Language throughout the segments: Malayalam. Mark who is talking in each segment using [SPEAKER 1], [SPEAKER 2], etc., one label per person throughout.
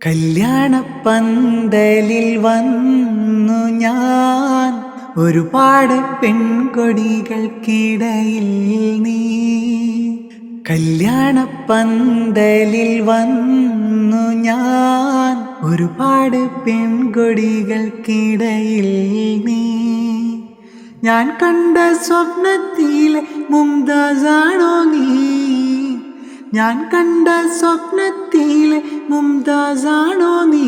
[SPEAKER 1] കല്യാണപ്പന്തലിൽ വന്നു ഞാൻ, ഒരുപാട് പെൺകൊടികൾക്കിടയിൽ നീ. കല്യാണപ്പന്തലിൽ വന്നു ഞാൻ, ഒരുപാട് പെൺകൊടികൾക്കിടയിൽ നീ. ഞാൻ കണ്ട സ്വപ്നത്തിലെ മുംതാസാണോ നീ? ഞാൻ കണ്ട സ്വപ്നത്തിലെ മുംതാസാണോ നീ?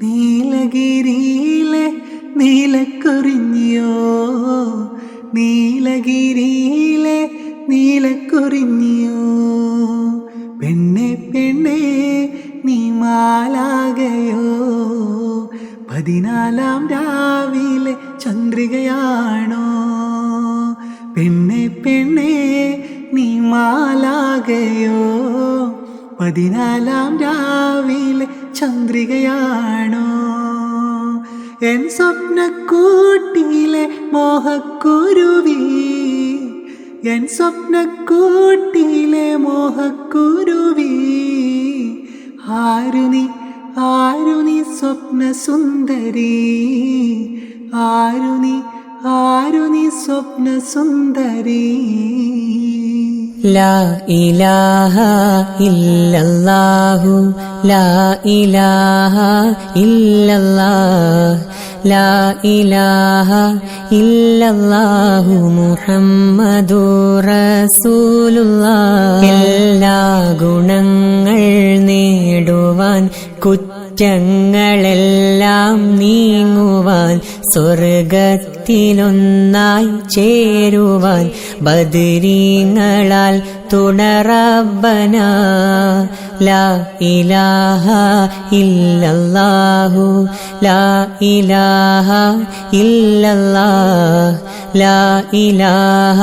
[SPEAKER 1] നീലഗിരിയിലെ നീലക്കുറിഞ്ഞിയോ, നീലഗിരിയിലെ നീലക്കുറിഞ്ഞിയോ. പെണ്ണെ പെണ്ണെ നീ മാലാകയോ, 14-ാം രാവിലെ ചന്ദ്രികയാണോ? പെണ്ണെ പെണ്ണെ നീ മാലാകയോ, 14-ാം രാവിലെ ചന്ദ്രികയാണോ? N സ്വപ്നക്കൂട്ടിലെ മോഹക്കുരുവി, N സ്വപ്നക്കൂട്ടിലെ മോഹക്കുരുവി. ആരു നീ, ആരു നീ സ്വപ്നസുന്ദരി? ആരു നീ, ആരു നീ സ്വപ്നസുന്ദരി?
[SPEAKER 2] ലാ ഇലാഹ ഇല്ലല്ലാഹു, ലാ ഇലാഹ ഇല്ലല്ലാഹ്, ലാ ഇലാഹ ഇല്ലല്ലാഹു മുഹമ്മദുർ റസൂലുള്ളാഹ്. എല്ലാ ഗുണങ്ങൾ നേടുവാൻ, കുറ്റങ്ങളെല്ലാം നീങ്ങുവാൻ, സ്വർഗത്തിലൊന്നായി ചേരുവാൻ, ബദരീങ്ങളാൽ തുണറബ്ബന. ലാ ഇലാഹ ഇല്ലല്ലാഹു, ലാ ഇലാഹ ഇല്ലല്ലാഹ്, ലാ ഇലാഹ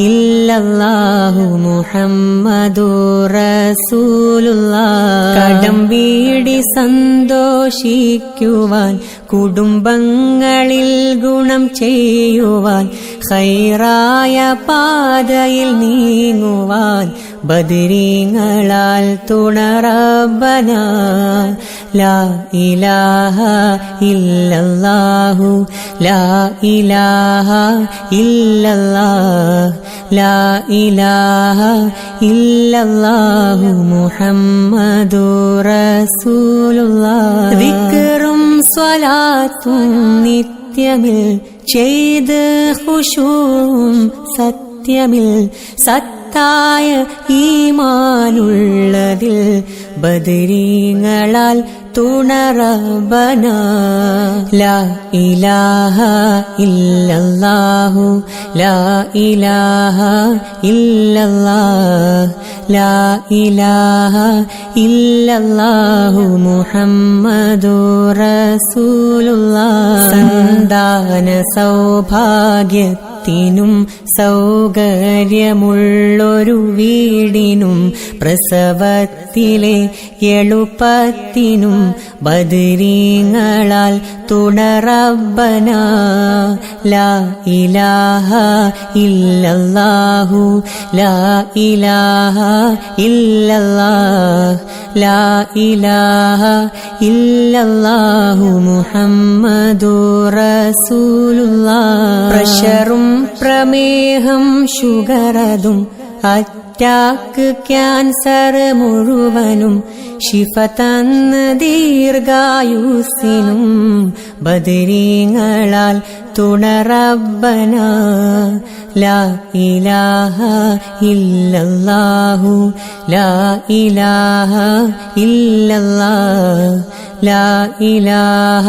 [SPEAKER 2] ഇല്ലല്ലാഹു മുഹമ്മദുർ റസൂലുള്ളാഹ്. കടം വീടി സന്തോഷിക്കുവാൻ, കുടുംബങ്ങളിൽ ഗുണം ചെയ്യുവാൻ, ഖൈറായ പാതയിൽ നീങ്ങുവാൻ, ബദരീങ്ങളാൽ തുണറബ്ബന. ലാ ഇലാഹ ഇല്ലല്ലാഹു, ലാ ഇലാഹ ഇല്ലല്ലാഹ്, ലാ ഇലാഹ ഇല്ലല്ലാഹു മുഹമ്മദുർ റസൂലുള്ളാഹ്. ദിക്റും സ്വലാത്തും നിത്യമിൽ ചെയ്ത് ഖുശൂഉം സത്യമിൽ, സത്തായ ഈമാനുള്ളതിൽ ബദരീങ്ങളാൽ തുണറബ്ബന. ലാ ഇലാഹ ഇല്ലല്ലാഹു, ലാ ഇലാഹ ഇല്ലല്ലാഹ്, ലാ ഇലാഹ ഇല്ലല്ലാഹു മുഹമ്മദുർ റസൂലുള്ളാഹ്. സന്താന സൗഭാഗ്യത്തിനും സൗകര്യമുള്ളൊരു വീടിനും, പ്രസവത്തിലെ എളുപ്പത്തിനും, ബദരീങ്ങളാൽ തുണറബ്ബന. ലാ ഇലാഹ ഇല്ലല്ലാഹു, ലാ ഇലാഹ ഇല്ലല്ലാഹ്, ലാ ഇലാഹ ഇല്ലല്ലാഹു മുഹമ്മദുർ റസൂലുള്ളാഹ്. പ്രഷറും പ്രമേഹം ഷുഗറതും, അറ്റാക്ക് ക്യാൻസർ മുഴുവനും, ശിഫ തന്ന് ദീർഘായുസ്സിനും, ബദരീങ്ങളാൽ തുണറബ്ബന. ലാ ഇലാഹ ഇല്ലല്ലാഹു, ലാ ഇലാഹ ഇല്ലല്ലാഹ്, ലാ ഇലാഹ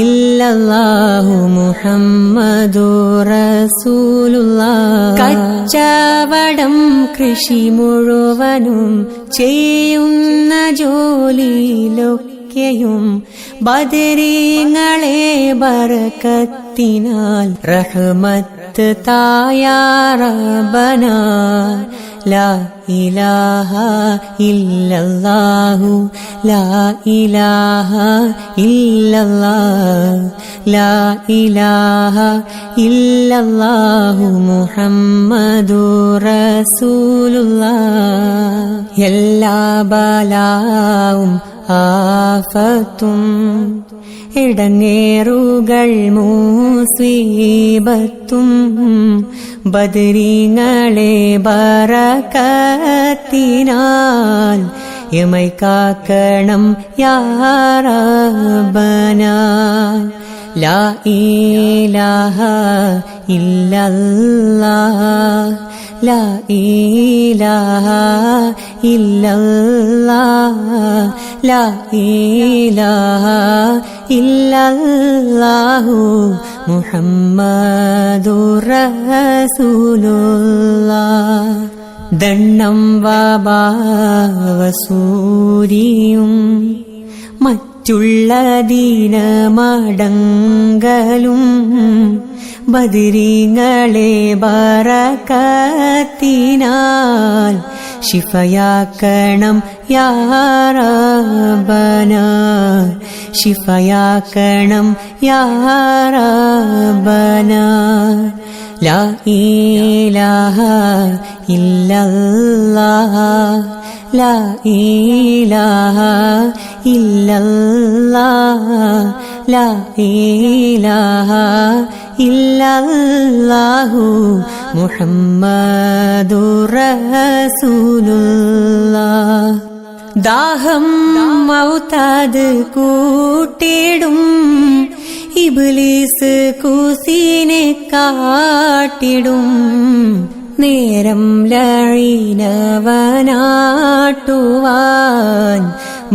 [SPEAKER 2] ഇല്ലല്ലാഹു മുഹമ്മദുർ റസൂലുള്ളാഹ്. കച്ചവടം കൃഷി മുഴുവനും, ചെയ്യുന്ന ജോലിയിലൊക്കെയും, ബദരീങ്ങളെ ബർക്കത്തിനാൽ റഹ്മത്ത് തായാ റബ്ബന. ലാ ഇലാഹ ഇല്ലല്ലാഹു, ലാ ഇലാഹ ഇല്ലല്ലാഹ്, ലാ ഇലാഹ ഇല്ലല്ലാഹു മുഹമ്മദുർ റസൂലുള്ളാഹ്. എല്ലാ ബലാവും ആഫത്തും ഇടങ്ങേറുകൾ മുസീബത്തും ബദരീങ്ങളെ ബറകത്തിനാൽ യമൈ കാക്കണം യാ റബ്ബനാ ലാ ഇലാഹ ഇല്ലല്ലാഹ് ലാ ഇലാഹ ഇല്ലല്ലാഹ് ലാ ഇലാഹ ഇല്ലല്ലാഹു മുഹമ്മദുർ റസൂലുള്ളാഹ് ദണ്ണം വബാവസൂരിയും മറ്റുള്ള ദീനമടങ്കലും ബദരീങ്ങളെ ബറകത്തിനാൽ ശിഫയാക്കണം യാ റബ്ബനാ ശിഫയാക്കണം യാ റബ്ബനാ ലാ ഇലാഹ ഇല്ലല്ലാഹ് ലാ ഇലാഹ ഇല്ലല്ലാഹ് ലാ ഇലാഹ ഇല്ലല്ലാഹു മുഹമ്മദുർ റസൂലുള്ളാഹ് ദാഹം മൗതാദ് കൂട്ടിടും ഇബ്ലീസ് കൂസിനെ കാട്ടിടും നേരം ലഴീനവനാട്ടുവാൻ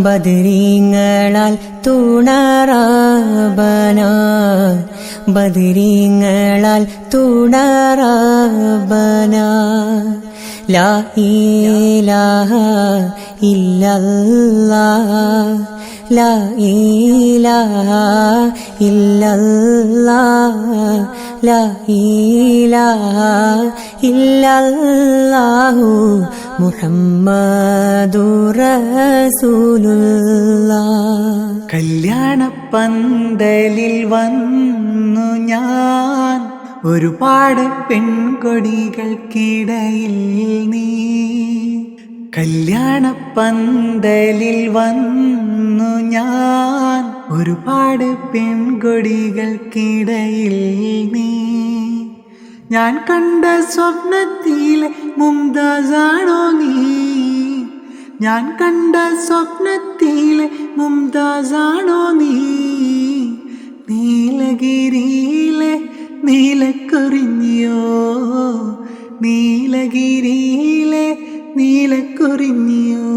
[SPEAKER 2] ബദരീങ്ങളാൽ തുണറബ്ബനാ ബദരീങ്ങളാൽ തുണറബ്ബനാ ലാ ഇലാഹ ഇല്ലല്ലാഹ് ലാ ഇലാഹ ഇല്ലല്ലാഹ് ലാ ഇലാഹ ഇല്ലല്ലാഹു മുഹമ്മദുർ റസൂലുള്ളാഹ്
[SPEAKER 1] കല്യാണപ്പന്തലിൽ വന്നു ഞാൻ ഒരുപാട് പെൺകൊടികൾക്കിടയിൽ നീ കല്യാണപ്പന്തലിൽ വന്നു ഞാൻ ഒരുപാട് പെൺകൊടികൾക്കിടയിൽ നീ ഞാൻ കണ്ട സ്വപ്നത്തിലെ മുംതാസാണോ നീ ഞാൻ കണ്ട സ്വപ്നത്തിലെ മുംതാസാണോ നീ നീലഗിരിയിലെ നീലക്കുറിഞ്ഞിയോ നീലഗിരിയിലെ നീലക്കുറിഞ്ഞിയോ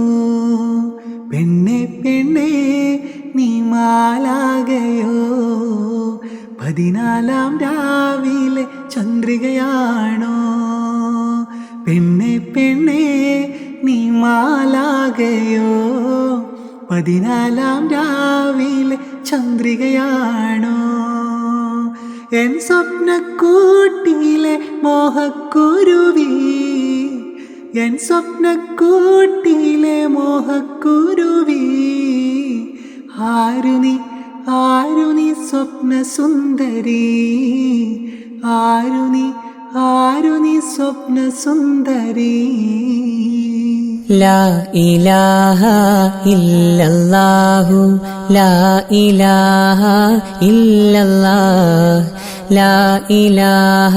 [SPEAKER 1] പെണ്ണെ പെണ്ണെ നീ മാലാകയോ 14-ാം രാവിലെ ചന്ദ്രികയാണോ പെണ്ണെ പെണ്ണെ നീ മാലാകയോ 14-ാം രാവിലെ ചന്ദ്രികയാണോ എൻ സ്വപ്നക്കൂട്ടിലെ മോഹക്കുരുവി എൻ സ്വപ്നക്കൂട്ടിലെ മോഹക്കുരുവി ആരു നീ സ്വപ്ന സുന്ദരി ആരു നീ സ്വപ്ന സുന്ദരി
[SPEAKER 2] ലാ ഇലാഹ ഇല്ലല്ലാഹു ലാ ഇലാഹ ഇല്ലല്ലാഹ് ലാ ഇലാഹ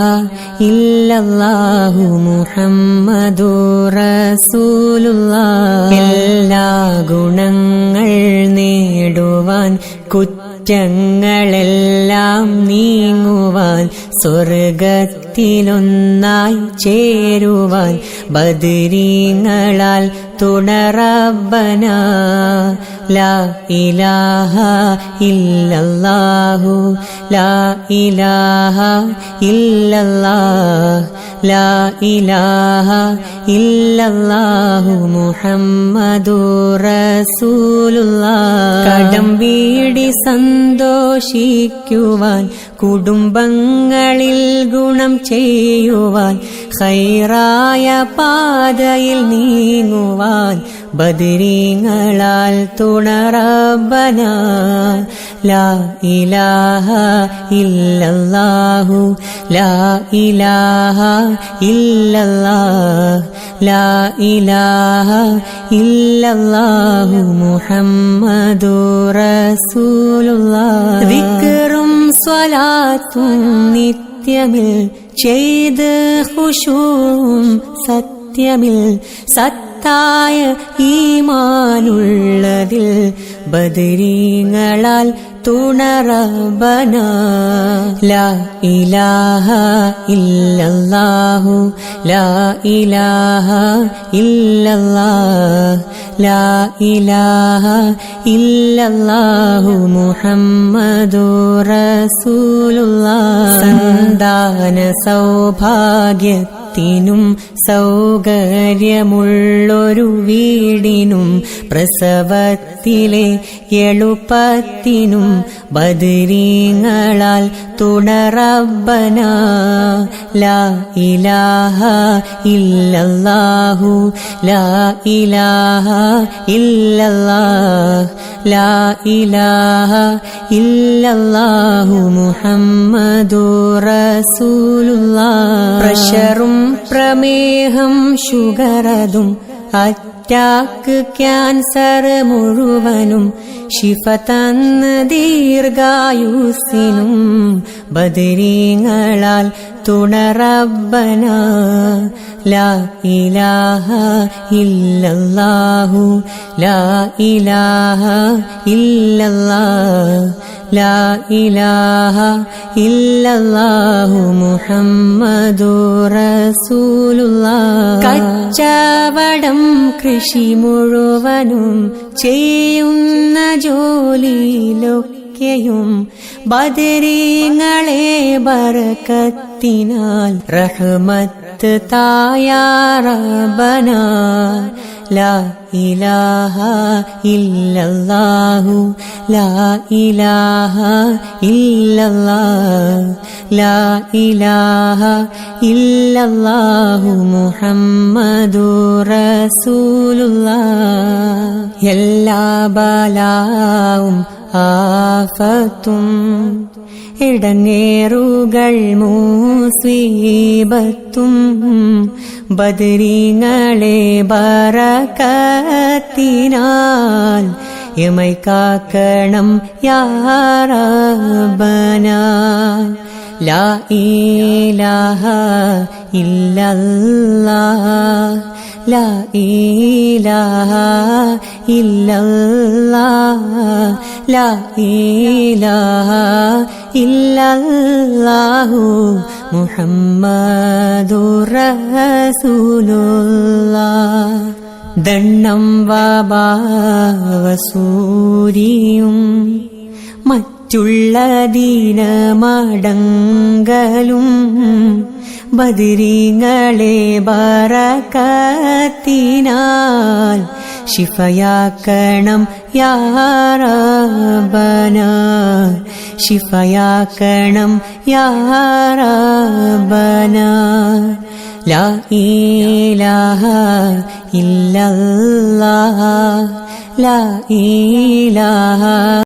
[SPEAKER 2] ഇല്ലല്ലാഹു മുഹമ്മദുർ റസൂലുള്ളാഹ് എല്ലാ ഗുണങ്ങൾ നേടുവാൻ കുറ്റങ്ങളെല്ലാം നീങ്ങുവാൻ സ്വർഗത്തിലൊന്നായി ചേരുവാൻ ബദരീങ്ങളാൽ തുണറബ്ബനാ ലാ ഇലാഹ ഇല്ലല്ലാഹു ലാ ഇലാഹ ഇല്ലല്ലാഹ് ലാ ഇലാഹ ഇല്ലല്ലാഹു മുഹമ്മദുർ റസൂലുള്ളാഹ് കടം വീടി സന്തോഷിക്കുവാൻ കുടുംബങ്ങളിൽ ഗുണം ചെയ്യുവാൻ ഖൈറായ പാതയിൽ നീങ്ങുവാൻ ബദരീങ്ങളാൽ തുണറബന ലാ ഇലാഹ ഇല്ലല്ലാഹു ലാ ഇലാഹ ഇല്ലല്ലാഹ് ലാ ഇലാഹ ഇല്ലല്ലാഹു മുഹമ്മദുർ റസൂലുള്ളാഹ്. ദിക്റും സ്വലാത്തും നിത്യമിൽ ചെയ്ത് ഖുശൂഉം സത്യമിൽ സത്തായ ഈമാനുള്ളതിൽ ബദരീങ്ങളാൽ തുണറബന ലാ ഇലാഹ ഇല്ലല്ലാഹു ലാ ഇലാഹ ഇല്ലല്ലാഹ് ലാ ഇലാഹ ഇല്ലല്ലാഹു മുഹമ്മദുർ റസൂലുള്ളാഹ്. സന്താന സൗഭാഗ്യത്തിനും സൗകര്യമുള്ളൊരു വീടിനും പ്രസവത്തിലെ എളുപ്പത്തിനും ബദരീങ്ങളാൽ തുണറബന ലാ ഇലാഹ ഇല്ലല്ലാഹു ലാ ഇലാഹ ഇല്ലല്ലാഹ് ലാ ഇലാഹ ഇല്ലല്ലാഹു മുഹമ്മദുർ റസൂലുള്ളാഹ്. പ്രഷറും പ്രമേഹം ഷുഗറതും അറ്റാക്ക് ക്യാൻസർ മുഴുവനും ശിഫ തന്ന് ദീർഘായുസ്സിനും ബദരീങ്ങളാൽ തുണറബന ലാ ഇലാഹ ഇല്ലല്ലാഹു ലാ ഇലാഹ ഇല്ലല്ലാഹ് ലാ ഇലാഹ ഇല്ലല്ലാഹു മുഹമ്മദുർ റസൂലുള്ളാഹ്. കച്ചവടം കൃഷി മുഴുവനും ചെയ്യുന്ന ജോലിയിലൊക്കെയും ബദരീങ്ങളെ ബറക്കത്തിനാൽ റഹ്മത്ത് തായാറബന ലാ ഇലാഹ ഇല്ലല്ലാഹു ലാ ഇലാഹ ഇല്ലല്ലാഹ് ലാ ഇലാഹ ഇല്ലല്ലാഹു മുഹമ്മദുർ റസൂലുള്ളാഹ്. എല്ലാ ബലാവും ആഫത്തും ഇടങ്ങേറുകൾ മുസീബത്തും ബദരീങ്ങളെ ബറക്കത്തിനാൽ യമൈ കാക്കണം യാ റബ്ബന ലാ ഇലാഹ ഇല്ലല്ലാഹ് ലാ ഇലാഹ ഇല്ലല്ലാഹ് ലാ ഇലാഹ ഇല്ലല്ലാഹു മുഹമ്മദുർ റസൂലുള്ളാഹ്. ദണ്ണം വബാവസൂരിയും മറ്റുള്ള ദീനമടങ്കലും ബദരീങ്ങളെ ബറക്കത്തിനാൽ ശിഫയാക്കണം യാ റബ്ബന ശിഫയാക്കണം യാ റബ്ബന ലാ ഇലാഹ ഇല്ലല്ലാഹ് ലാ ഇലാഹ